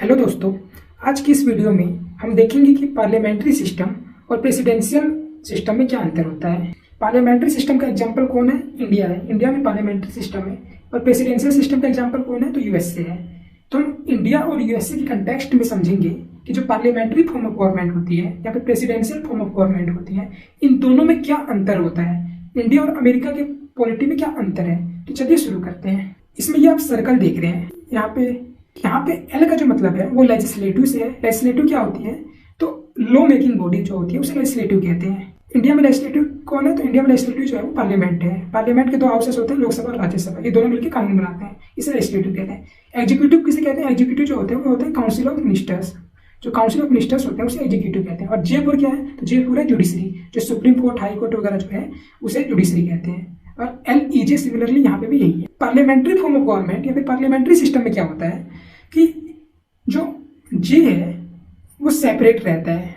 Hello दोस्तों, आज की इस वीडियो में हम देखेंगे कि पार्लियामेंट्री सिस्टम और प्रेसिडेंशियल सिस्टम में क्या अंतर होता है। पार्लियामेंट्री सिस्टम का एग्जांपल कौन है? इंडिया है। इंडिया में पार्लियामेंट्री सिस्टम है। और प्रेसिडेंशियल सिस्टम का एग्जांपल कौन है? तो यूएसए है। तो हम इंडिया और यूएसए के कंटेक्स्ट में समझेंगे कि जो पार्लियामेंट्री फॉर्म ऑफ गवर्नमेंट होती है या फिर प्रेसिडेंशियल फॉर्म ऑफ गवर्नमेंट होती है, इन दोनों में क्या अंतर होता है, इंडिया और अमेरिका के पॉलिटी में क्या अंतर है। तो चलिए शुरू करते हैं। इसमें ये आप सर्कल देख रहे हैं, यहाँ पे एल का जो मतलब है वो लेजिस्लेटिव से है। लेजिस्लेटिव क्या होती है? तो लॉ मेकिंग बॉडी जो होती है उसे लेजिस्लेटिव कहते हैं। इंडिया में लेजिस्लेटिव कौन है? तो इंडिया में लेजिस्लेटिव जो है वो पार्लियामेंट है। पार्लियामेंट के दो हाउसेस होते हैं, लोकसभा और राज्यसभा। ये दोनों मिलकर कानून बनाते हैं, इसे लेजिस्लेटिव कहते हैं। एग्जीक्यूटिव किसे कहते हैं? एग्जीक्यूटिव जो होते हैं वो होते हैं काउंसिल ऑफ मिनिस्टर्स। जो काउंसिल ऑफ मिनिस्टर्स होते हैं उसे एग्जीक्यूटिव कहते हैं। और जे4 क्या है? तो जे4 है जुडिशरी, जो सुप्रीम कोर्ट, हाई कोर्ट वगैरह जो है उसे जुडिशरी कहते हैं। और LEJ सिमिलरली यहाँ पे भी यही है। पार्लियामेंट्री फॉर्म ऑफ गवर्नमेंट या फिर पार्लियामेंट्री सिस्टम में क्या होता है कि जो जे है वो सेपरेट रहता है।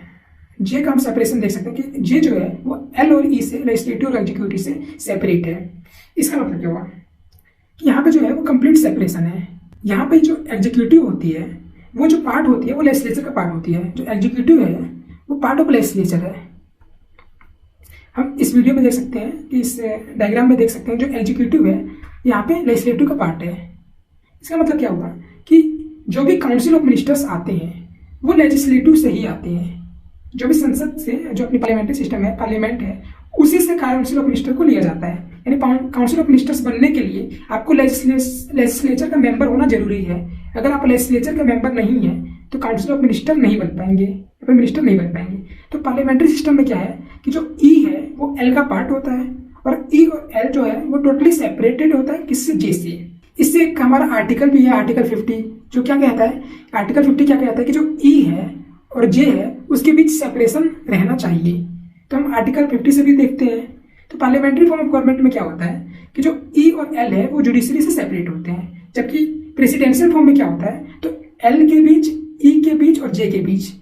जे का हम सेपरेशन देख सकते हैं कि जे जो है वो L और E से, लेजिस्लेटिव और एग्जीक्यूटिव से सेपरेट है। इसका मतलब क्या हुआ कि यहाँ पे जो है वो कंप्लीट सेपरेशन है। यहाँ पे जो एग्जीक्यूटिव होती है वो जो पार्ट होती है वो लेजिस्लेचर का पार्ट होती है। जो एग्जीक्यूटिव है वो पार्ट ऑफ लेजिस्लेचर है। हम इस वीडियो में देख सकते हैं कि इस डायग्राम में देख सकते हैं जो एग्जीक्यूटिव है यहाँ पे लेजिस्लेटिव का पार्ट है। इसका मतलब क्या हुआ कि जो भी काउंसिल ऑफ मिनिस्टर्स आते हैं वो लेजिस्लेटिव से ही आते हैं। जो भी संसद से, जो अपनी पार्लियामेंट्री सिस्टम है, पार्लियामेंट है, उसी से काउंसिल ऑफ मिनिस्टर को लिया जाता है। यानी काउंसिल ऑफ मिनिस्टर्स बनने के लिए आपको लेजिस्लेचर का मेंबर होना जरूरी है। अगर आप लेजिस्लेचर का मेंबर नहीं है तो काउंसिल ऑफ मिनिस्टर नहीं बन पाएंगे या फिर मिनिस्टर नहीं बन पाएंगे। तो पार्लियामेंट्री सिस्टम में क्या है कि जो E है वो L का पार्ट होता है और E और L जो है वो टोटली सेपरेटेड होता है। किससे? J से। इससे एक हमारा आर्टिकल भी है, आर्टिकल 50, जो क्या कहता है, आर्टिकल 50 क्या कहता है कि जो E है और J है उसके बीच सेपरेशन रहना चाहिए। तो हम आर्टिकल 50 से भी देखते हैं। तो पार्लियामेंट्री फॉर्म ऑफ गवर्नमेंट में क्या होता है कि जो E और L है वो जुडिशरी से सेपरेट होते हैं। जबकि प्रेसिडेंशियल फॉर्म में क्या होता है तो L के बीच, E के बीच और J के बीच,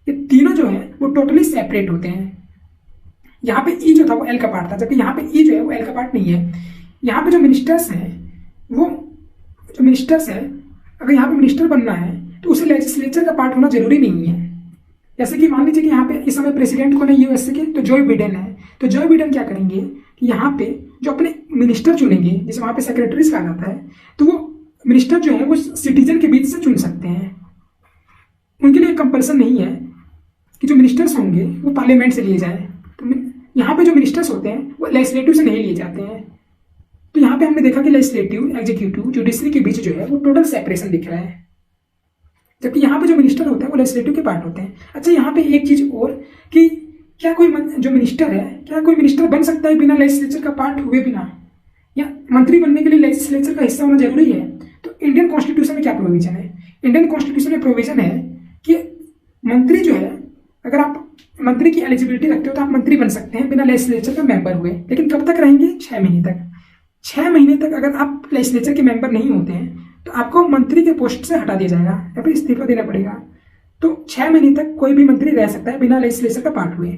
ये तीनों जो है वो टोटली सेपरेट होते हैं। यहाँ पे E जो था वो L का पार्ट था, जबकि यहाँ पे E जो है वो L का पार्ट नहीं है। यहाँ पे जो मिनिस्टर्स हैं वो जो मिनिस्टर्स है, अगर यहाँ पे मिनिस्टर बनना है तो उसे लेजिस्लेचर का पार्ट होना जरूरी नहीं है। जैसे कि मान लीजिए कि यहाँ पे इस समय प्रेसिडेंट कौन है यूएसए के? तो जो बिडेन है। तो जो बिडेन क्या करेंगे कि यहाँ पे जो अपने मिनिस्टर चुनेंगे, जैसे वहाँ पे सेक्रेटरीज कहा जाता है, तो वो मिनिस्टर जो है वो सिटीजन के बीच से चुन सकते हैं। उनके लिए कंपल्सन नहीं है कि जो मिनिस्टर्स होंगे वो पार्लियामेंट से लिए जाए। तो यहाँ पे जो मिनिस्टर्स होते हैं वो लेजिस्लेटिव से नहीं लिए जाते हैं। तो यहाँ पे हमने देखा कि लेजिस्लेटिव, एग्जीक्यूटिव, जुडिशरी के बीच जो है वो टोटल सेपरेशन दिख रहा है। जबकि यहाँ पे जो मिनिस्टर होते हैं वो लेजिस्लेटिव के पार्ट होते हैं। अच्छा, यहाँ पे एक चीज और कि क्या कोई जो मिनिस्टर है, क्या कोई मिनिस्टर बन सकता है बिना लेजिस्लेचर का पार्ट हुए बिना? या मंत्री बनने के लिए लेजिस्लेचर का हिस्सा होना जरूरी है? तो इंडियन कॉन्स्टिट्यूशन में क्या प्रोविजन है? इंडियन कॉन्स्टिट्यूशन में प्रोविजन है कि मंत्री जो है, अगर आप मंत्री की एलिजिबिलिटी रखते हो तो आप मंत्री बन सकते हैं बिना लेजिस्लेचर का मेंबर हुए। लेकिन कब तक रहेंगे? 6 महीने तक। 6 महीने तक अगर आप लेजिस्लेचर के मेंबर नहीं होते हैं तो आपको मंत्री के पोस्ट से हटा दिया जाएगा या फिर इस्तीफा देना पड़ेगा। तो 6 महीने तक कोई भी मंत्री रह सकता है बिना लेजिस्लेचर का पार्ट हुए।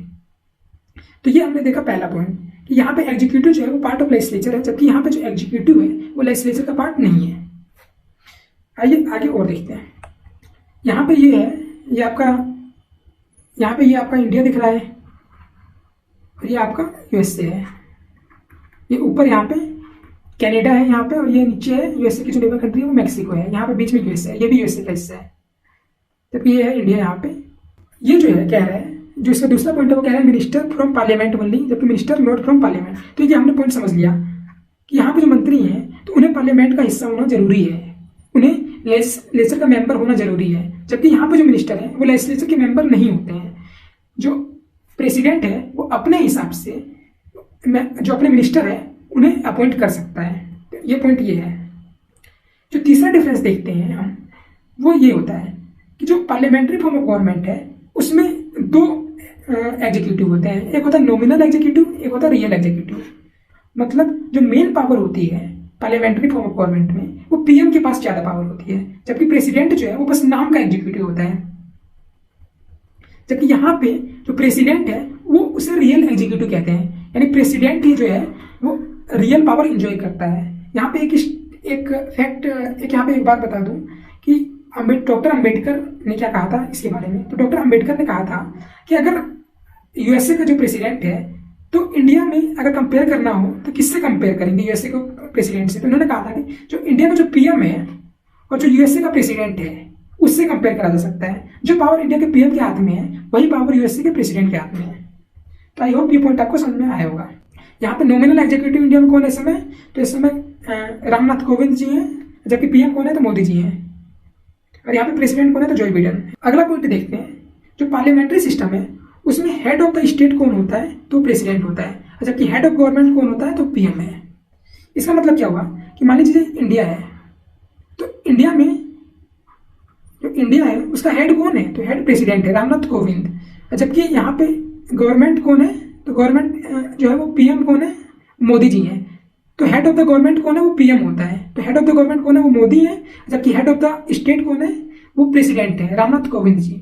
तो ये हमने देखा पहला पॉइंट कि यहाँ पे एग्जीक्यूटिव जो है वो पार्ट ऑफ लेजिस्लेचर है, जबकि यहाँ पे जो एग्जीक्यूटिव है वो लेजिस्लेचर का पार्ट नहीं है। आइए आगे और देखते हैं। यहाँ पे ये है, ये आपका, यहाँ पे ये आपका इंडिया दिख रहा है और ये आपका यूएसए है। ये ऊपर यहाँ पे कनाडा है यहाँ पे, और ये नीचे है यूएसए की जो नेबर कंट्री है वो मैक्सिको है। यहाँ पे बीच में यूएसए है, ये भी यूएसए का हिस्सा है। जबकि ये है इंडिया। यहाँ पे ये जो है कह रहा है, जो इसका दूसरा पॉइंट है वो कह रहा है मिनिस्टर फ्रॉम पार्लियामेंट ओनली, जबकि मिनिस्टर नॉट फ्रॉम पार्लियामेंट। तो ये हमने पॉइंट समझ लिया कि यहाँ पे जो मंत्री हैं तो उन्हें पार्लियामेंट का हिस्सा होना जरूरी है, उन्हें लेजिस्लेचर का मेंबर होना जरूरी है। जबकि यहाँ पे जो मिनिस्टर है वो लेजिस्लेचर के मेंबर नहीं होते हैं। जो प्रेसिडेंट है वो अपने हिसाब से जो अपने मिनिस्टर है उन्हें अपॉइंट कर सकता है। तो ये पॉइंट ये है। जो तीसरा डिफरेंस देखते हैं हम, वो ये होता है कि जो पार्लियामेंट्री फॉर्म ऑफ गवर्नमेंट है उसमें 2 एग्जीक्यूटिव होते हैं। एक होता है नॉमिनल एग्जीक्यूटिव, एक होता है रियल एग्जीक्यूटिव। मतलब जो मेन पावर होती है पार्लियामेंट्री फॉर्म ऑफ गवर्नमेंट में वो पीएम के पास ज्यादा पावर होती है, जबकि प्रेसिडेंट जो है वो बस नाम का एग्जीक्यूटिव होता है। जबकि यहाँ पे जो प्रेसिडेंट है वो उसे रियल एग्जीक्यूटिव कहते हैं, यानी प्रेसिडेंट ही जो है वो रियल पावर एंजॉय करता है। यहाँ पे एक फैक्ट, एक यहाँ पे एक बात बता दूं कि डॉक्टर अम्बेडकर ने क्या कहा था इसके बारे में? तो डॉक्टर अम्बेडकर ने कहा था कि अगर यूएसए का जो प्रेसिडेंट है तो इंडिया में अगर कंपेयर करना हो तो किससे कंपेयर करेंगे यूएसए को प्रेसिडेंट से? तो उन्होंने कहा था कि जो इंडिया का जो पीएम है और जो यूएसए का प्रेसिडेंट है उससे कंपेयर करा जा सकता है। जो पावर इंडिया के पीएम के हाथ में है वही पावर यूएसए के प्रेसिडेंट के हाथ में है। तो आई होप ये पॉइंट आपको समझ में आया होगा। यहाँ पे नॉमिनल एग्जीक्यूटिव इंडिया में कौन है इस समय? तो इस समय रामनाथ कोविंद जी हैं, जबकि पीएम कौन है? तो मोदी जी हैं। और यहाँ पे प्रेसिडेंट कौन है? तो जो बिडेन। अगला पॉइंट देखते हैं, जो पार्लियामेंट्री सिस्टम है उसमें हेड ऑफ द स्टेट कौन होता है? तो प्रेसिडेंट होता है, जबकि हेड ऑफ गवर्नमेंट कौन होता है? तो पीएम है। इसका मतलब क्या हुआ कि मान लीजिए इंडिया है, तो इंडिया में जो इंडिया है उसका हेड कौन है? तो हेड प्रेसिडेंट है, रामनाथ कोविंद। जबकि यहाँ पे गवर्नमेंट कौन है? तो गवर्नमेंट जो है वो पीएम कौन है? मोदी जी हैं। तो हेड ऑफ द गवर्नमेंट कौन है? वो पीएम होता है। तो हेड ऑफ द गवर्नमेंट कौन है? वो मोदी है। जबकि हेड ऑफ द स्टेट कौन है? वो प्रेसिडेंट है, रामनाथ कोविंद जी।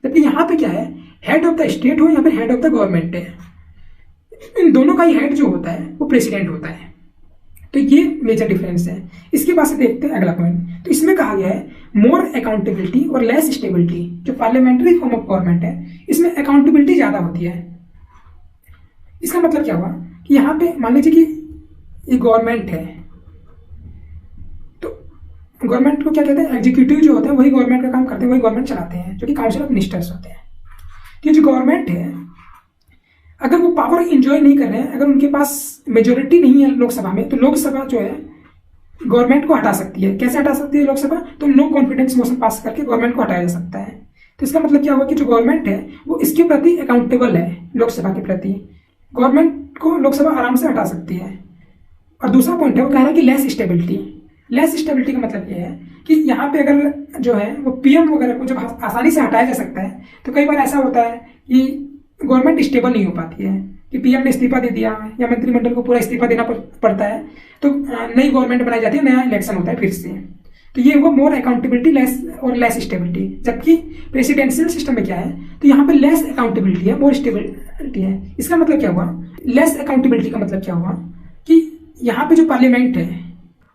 जबकि यहाँ पे क्या है, हेड ऑफ द स्टेट हो या फिर हेड ऑफ द गवर्नमेंट है, इन दोनों का ही हेड जो होता है वो प्रेसिडेंट होता है। तो ये मेजर डिफरेंस है। इसके बाद से देखते हैं अगला पॉइंट। तो इसमें कहा गया है मोर अकाउंटेबिलिटी और लेस स्टेबिलिटी। जो पार्लियामेंट्री फॉर्म ऑफ गवर्नमेंट है इसमें अकाउंटेबिलिटी ज्यादा होती है। इसका मतलब क्या हुआ कि यहाँ पे मान लीजिए कि ये गवर्नमेंट है, तो गवर्नमेंट को क्या कहते हैं? एग्जीक्यूटिव जो होते हैं वही गवर्नमेंट का काम करते हैं, वही गवर्नमेंट चलाते हैं, जो कि काउंसिल ऑफ मिनिस्टर्स होते हैं। ये जो गवर्नमेंट है अगर वो पावर इंजॉय नहीं कर रहे हैं, अगर उनके पास मेजोरिटी नहीं है लोकसभा में, तो लोकसभा जो है गवर्नमेंट को हटा सकती है। कैसे हटा सकती है लोकसभा? तो नो कॉन्फिडेंस मोशन पास करके गवर्नमेंट को हटाया जा सकता है। तो इसका मतलब क्या हुआ कि जो गवर्नमेंट है वो इसके प्रति अकाउंटेबल है, लोकसभा के प्रति। गवर्नमेंट को लोकसभा आराम से हटा सकती है। और दूसरा पॉइंट है वो कह रहा है कि लेस स्टेबिलिटी। लेस स्टेबिलिटी का मतलब ये है कि यहाँ पे अगर जो है वो पीएम वगैरह को जब आसानी से हटाया जा सकता है, तो कई बार ऐसा होता है कि गवर्नमेंट स्टेबल नहीं हो पाती है, कि पीएम ने इस्तीफा दे दिया या मंत्रिमंडल को पूरा इस्तीफा देना पड़ता है, तो नई गवर्नमेंट बनाई जाती है, नया इलेक्शन होता है फिर से। तो ये हुआ मोर अकाउंटेबिलिटी लेस स्टेबिलिटी। जबकि प्रेसिडेंशियल सिस्टम में क्या है, तो यहाँ पे लेस अकाउंटेबिलिटी है, मोर स्टेबिलिटी है। इसका मतलब क्या हुआ? लेस अकाउंटेबिलिटी का मतलब क्या हुआ कि यहाँ पे जो पार्लियामेंट है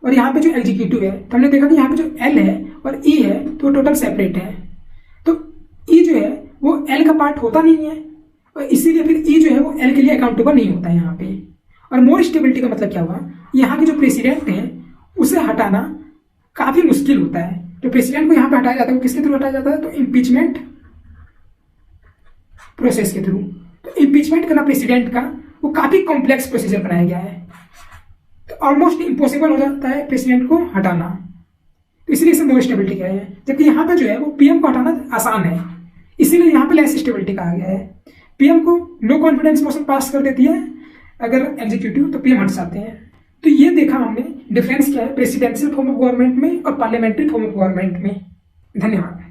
और यहाँ पे जो एग्जीक्यूटिव है, तो हमने देखा कि यहाँ पे जो एल है और ई है तो टोटल सेपरेट है। तो ई जो है वो एल का पार्ट होता नहीं है, और इसीलिए फिर ई जो है वो एल के लिए अकाउंटेबल नहीं होता है यहाँ पे। और मोर स्टेबिलिटी का मतलब क्या हुआ? यहाँ के जो प्रेसिडेंट है उसे हटाना काफी मुश्किल होता है। जो प्रेसिडेंट को यहाँ पे हटाया जाता है वो किसके थ्रू हटाया जाता है? तो इम्पीचमेंट प्रोसेस के थ्रू। तो इम्पीचमेंट करना प्रेसिडेंट का वो काफी कॉम्प्लेक्स प्रोसीजर बनाया गया है, तो ऑलमोस्ट इम्पॉसिबल हो जाता है प्रेसिडेंट को हटाना। तो इसीलिए इसे मोर स्टेबिलिटी कहा है। जबकि यहाँ पे जो है वो पीएम को हटाना आसान है, इसीलिए यहाँ पे लेस स्टेबिलिटी कहा गया है। पीएम को नो कॉन्फिडेंस मोशन पास कर देती है अगर एग्जीक्यूटिव, तो पीएम हट जाते हैं। तो ये देखा हमने डिफरेंस क्या है प्रेसिडेंशियल फॉर्म ऑफ गवर्नमेंट में और पार्लियामेंट्री फॉर्म ऑफ गवर्नमेंट में। धन्यवाद।